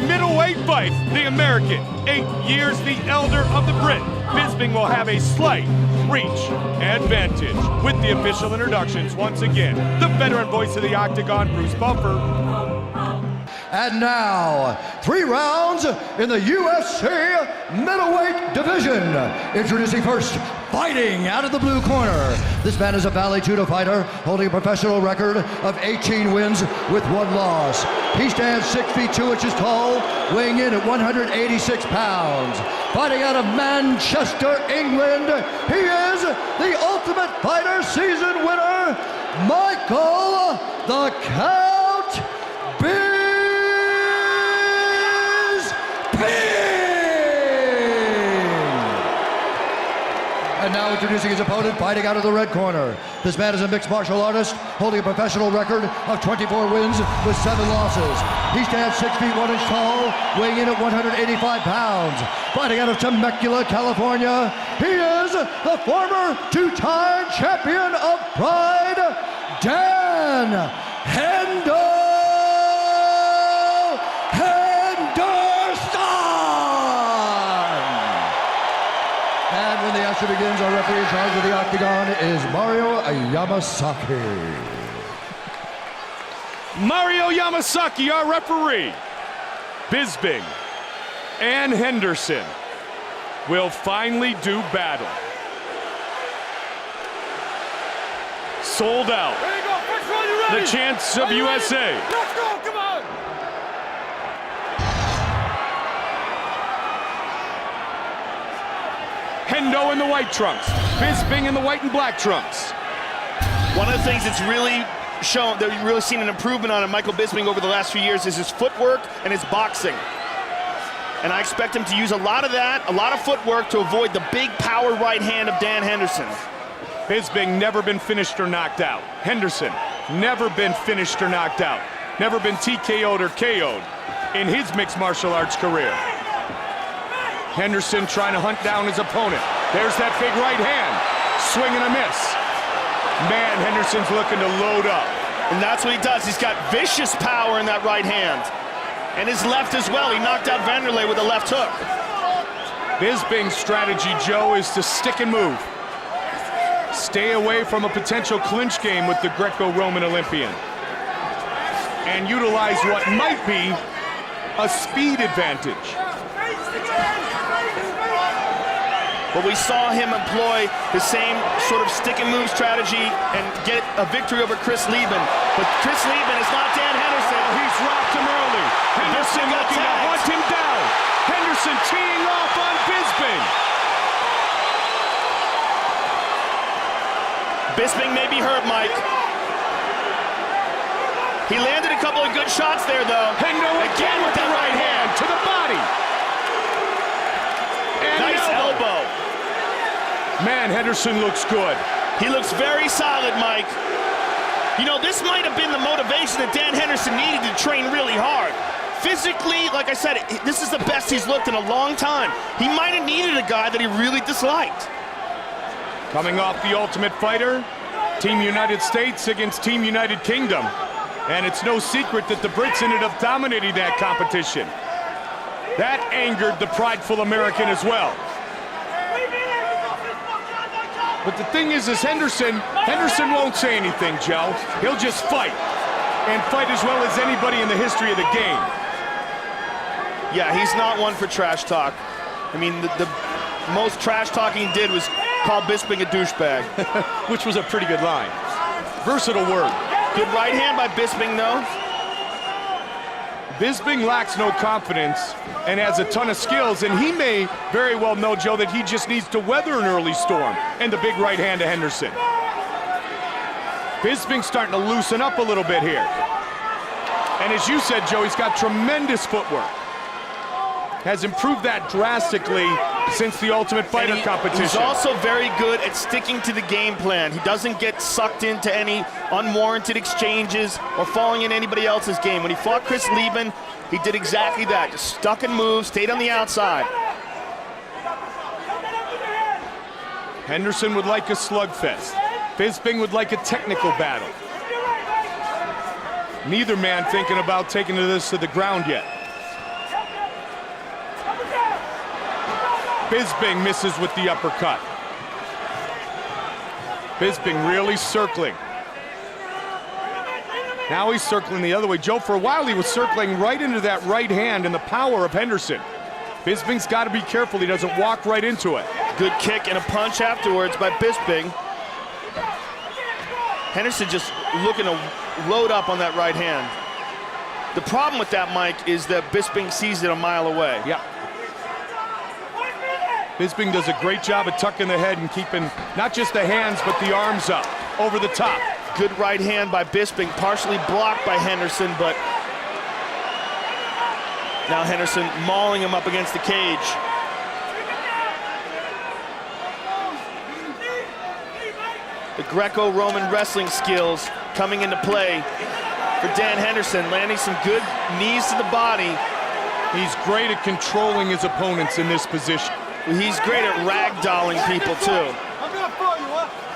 middleweight fight. The American, 8 years the elder of the Brit. Bisping will have a slight reach advantage. With the official introductions, once again, the veteran voice of the Octagon, Bruce Buffer. And now, 3 rounds in the UFC middleweight division. Introducing first, fighting out of the blue corner. This man is a Valley Judo fighter holding a professional record of 18 wins with 1 loss. He stands 6 feet 2 inches tall, weighing in at 186 pounds. Fighting out of Manchester, England, he is the Ultimate Fighter season winner, Michael the Count Bisping. And now introducing his opponent, fighting out of the red corner. This man is a mixed martial artist, holding a professional record of 24 wins with 7 losses. He stands 6 feet 1 inch tall, weighing in at 185 pounds. Fighting out of Temecula, California, he is the former 2-time champion of Pride, Dan Henderson. And when the action begins, our referee in charge of the Octagon is Mario Yamasaki. Mario Yamasaki, our referee. Bisping and Henderson will finally do battle. Sold out. There you go. First one, you ready? The chance of USA. Let's go, come on. Hendo in the white trunks. Bisping in the white and black trunks. One of the things that's really shown, that we've really seen an improvement on in Michael Bisping over the last few years is his footwork and his boxing. And I expect him to use a lot of that, a lot of footwork to avoid the big power right hand of Dan Henderson. Bisping never been finished or knocked out. Henderson never been finished or knocked out. Never been TKO'd or KO'd in his mixed martial arts career. Henderson trying to hunt down his opponent. There's that big right hand. Swing and a miss. Man, Henderson's looking to load up. And that's what he does. He's got vicious power in that right hand. And his left as well. He knocked out Vanderlei with a left hook. Bisping's strategy, Joe, is to stick and move. Stay away from a potential clinch game with the Greco-Roman Olympian. And utilize what might be a speed advantage. But we saw him employ the same sort of stick and move strategy and get a victory over Chris Lieben. But Chris Lieben is not Dan Henderson. Oh, he's rocked him early. Henderson looking to hunt him down. Henderson teeing off on Bisping. Bisping may be hurt, Mike. He landed a couple of good shots there, though. Hendo again with the right hand to the body. And nice elbow. Man, Henderson looks good. He looks very solid, Mike. You know, this might have been the motivation that Dan Henderson needed to train really hard. Physically, like I said, this is the best he's looked in a long time. He might have needed a guy that he really disliked. Coming off the Ultimate Fighter, Team United States against Team United Kingdom. And it's no secret that the Brits ended up dominating that competition. That angered the prideful American as well. But the thing is Henderson won't say anything, Joe. He'll just fight. And fight as well as anybody in the history of the game. Yeah, he's not one for trash talk. I mean, the most trash talking he did was call Bisping a douchebag. Which was a pretty good line. Versatile word. Good right hand by Bisping, though. Bisping lacks no confidence and has a ton of skills, and he may very well know, Joe, that he just needs to weather an early storm and the big right hand to Henderson. Bisping's starting to loosen up a little bit here. And as you said, Joe, he's got tremendous footwork. Has improved that drastically since the Ultimate Fighter competition. He's also very good at sticking to the game plan. He doesn't get sucked into any unwarranted exchanges or falling in anybody else's game. When he fought Chris Lieben, he did exactly that. Just stuck and moved, stayed on the outside. Henderson would like a slugfest. Bisping would like a technical battle. Neither man thinking about taking this to the ground yet. Bisping misses with the uppercut. Bisping really circling. Now he's circling the other way. Joe, for a while he was circling right into that right hand and the power of Henderson. Bisping's got to be careful he doesn't walk right into it. Good kick and a punch afterwards by Bisping. Henderson just looking to load up on that right hand. The problem with that, Mike, is that Bisping sees it a mile away. Yeah. Bisping does a great job of tucking the head and keeping not just the hands, but the arms up, over the top. Good right hand by Bisping, partially blocked by Henderson, but now Henderson mauling him up against the cage. The Greco-Roman wrestling skills coming into play for Dan Henderson, landing some good knees to the body. He's great at controlling his opponents in this position. He's great at ragdolling people too.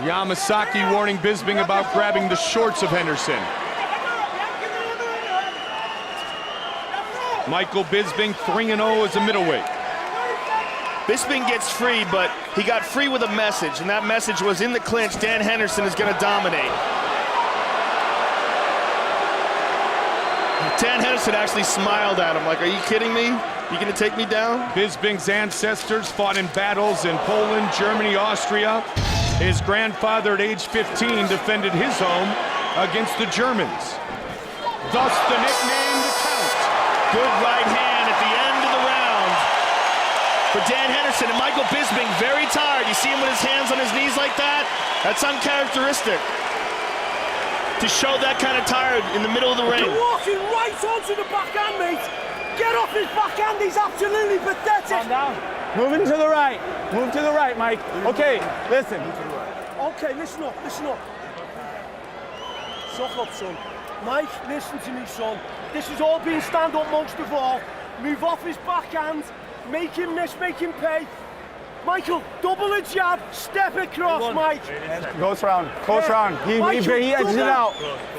Yamasaki warning Bisping about grabbing the shorts of Henderson. Michael Bisping 3-0 as a middleweight. Bisping gets free, but he got free with a message, and that message was in the clinch, Dan Henderson is going to dominate. Dan Henderson actually smiled at him like, are you kidding me? You going to take me down? Bisping's ancestors fought in battles in Poland, Germany, Austria. His grandfather at age 15 defended his home against the Germans. Thus the nickname The Count. Good right hand at the end of the round for Dan Henderson, and Michael Bisping very tired. You see him with his hands on his knees like that? That's uncharacteristic to show that kind of tired in the middle of the ring. You're walking right onto the backhand, mate. Get off his backhand, he's absolutely pathetic. Calm down. Moving to the right. Move to the right, Mike. Okay, listen. Okay, listen up, listen up. Suck up, son. Mike, listen to me, son. This has all been stand up most of all. Move off his backhand, make him miss, make him pay. Michael, double a jab, step across, Mike. Close round, close round. He edges it out.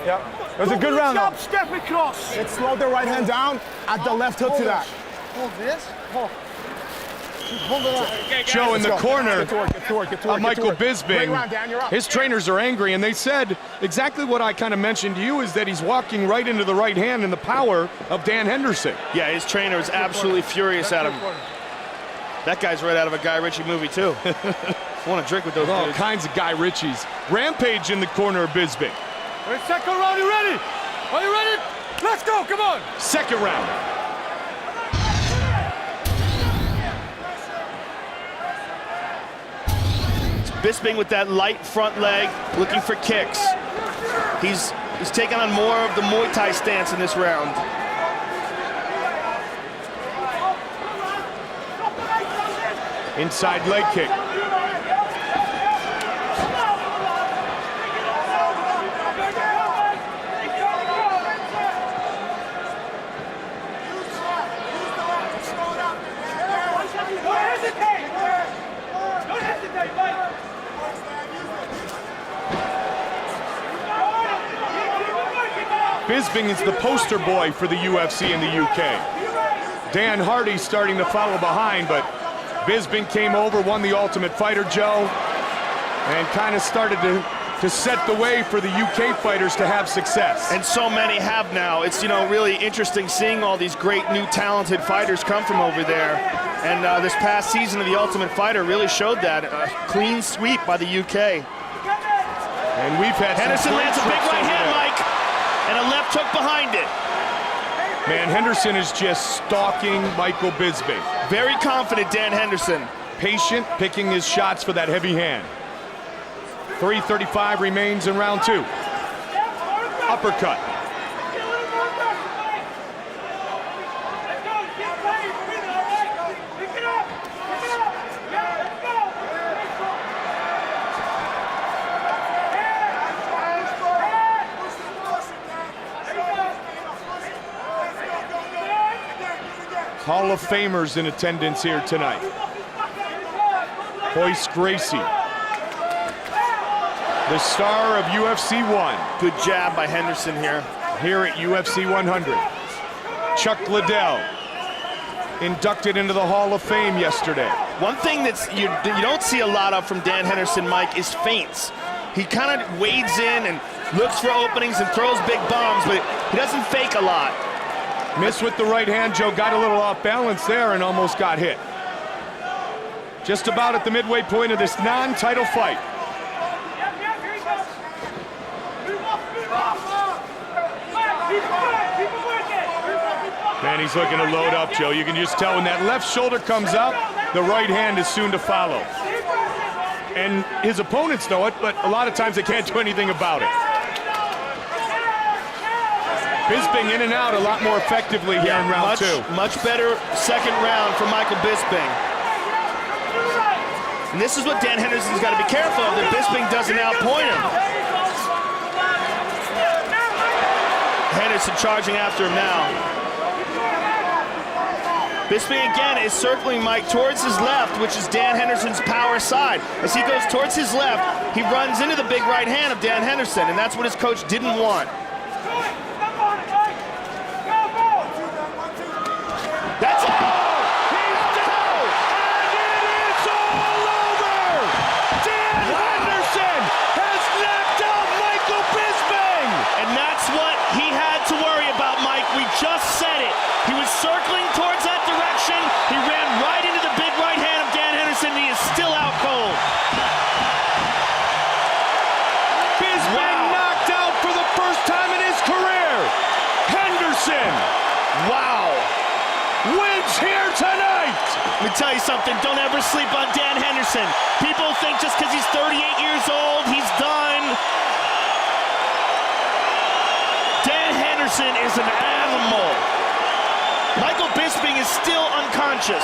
Yep. It was a good round, jab, though. step across. It slowed the right hand down, add the left hook to that. Hold this. Hold. Joe in the corner Get to work. of Michael Bisping. Great round, Dan, you're up. His trainers are angry, and they said exactly what I kind of mentioned to you, is that he's walking right into the right hand and the power of Dan Henderson. Yeah, his trainer is absolutely furious at him. That guy's right out of a Guy Ritchie movie, too. I want to drink with those All dudes. kinds of Guy Ritchies. Rampage in the corner of Bisping. Wait, second round, you ready? Are you ready? Let's go, come on. Second round. Bisping with that light front leg, looking for kicks. He's taking on more of the Muay Thai stance in this round. Inside leg kick. Bisping is the poster boy for the UFC in the UK. Dan Hardy starting to follow behind, but Bisping came over, won the Ultimate Fighter, Joe, and kind of started to set the way for the UK fighters to have success. And so many have now. It's, really interesting seeing all these great new talented fighters come from over there. And this past season of the Ultimate Fighter really showed that. A clean sweep by the UK. And we've had Henderson some lands a big trips right over hand, there. Mike, and a left hook behind it. Man, Henderson is just stalking Michael Bisping. Very confident, Dan Henderson. Patient, picking his shots for that heavy hand. 3:35 remains in round two. Uppercut. Hall of Famers in attendance here tonight. Royce Gracie, the star of UFC 1. Good jab by Henderson here. Here at UFC 100. Chuck Liddell, inducted into the Hall of Fame yesterday. One thing that's you don't see a lot of from Dan Henderson, Mike, is feints. He kind of wades in and looks for openings and throws big bombs, but he doesn't fake a lot. Missed with the right hand, Joe. Got a little off balance there and almost got hit. Just about at the midway point of this non-title fight. And he's looking to load up, Joe. You can just tell when that left shoulder comes up, the right hand is soon to follow. And his opponents know it, but a lot of times they can't do anything about it. Bisping in and out a lot more effectively here in round two. Much better second round for Michael Bisping. And this is what Dan Henderson's got to be careful of, that Bisping doesn't outpoint him. Henderson charging after him now. Bisping again is circling Mike towards his left, which is Dan Henderson's power side. As he goes towards his left, he runs into the big right hand of Dan Henderson, and that's what his coach didn't want. That's all! He's down! And it is all over! Dan Henderson has knocked out Michael Bisping! And that's what he had to worry about, Mike. We just said it. He was circling towards that direction. He ran right into the big right hand of Dan Henderson, and he is still out cold. Bisping knocked out for the first time in his career. Henderson, wow, wins here tonight. Let me tell you something, don't ever sleep on Dan Henderson. People think just because he's 38 years old, he's done. Dan Henderson is an animal. Michael Bisping is still unconscious.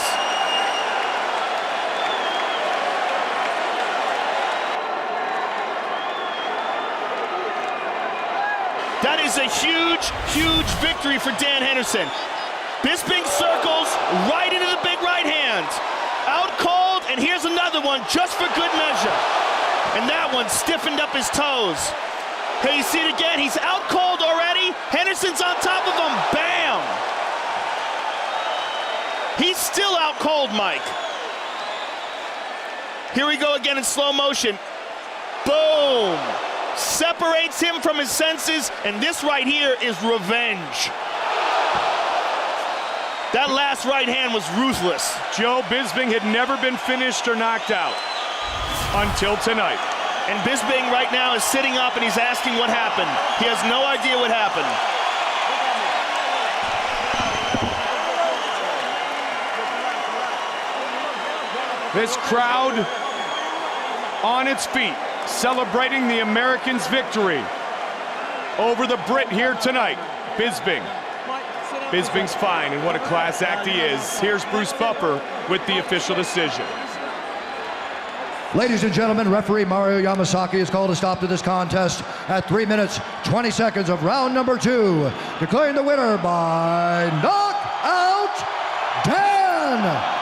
That is a huge, huge victory for Dan Henderson. Bisping circles right into the big right hand. Out cold, and here's another one just for good measure. And that one stiffened up his toes. Hey, you see it again? He's out cold already. Henderson's on top of him. Bam! He's still out cold, Mike. Here we go again in slow motion. Boom! Separates him from his senses, and this right here is revenge. That last right hand was ruthless. Joe, Bisping had never been finished or knocked out until tonight. And Bisping right now is sitting up and he's asking what happened. He has no idea what happened. This crowd on its feet, celebrating the Americans' victory over the Brit here tonight. Bisping. Bisping's fine, and what a class act he is. Here's Bruce Buffer with the official decision. Ladies and gentlemen, referee Mario Yamasaki has called a stop to this contest at 3 minutes, 20 seconds of round number 2, declaring the winner by knockout, Dan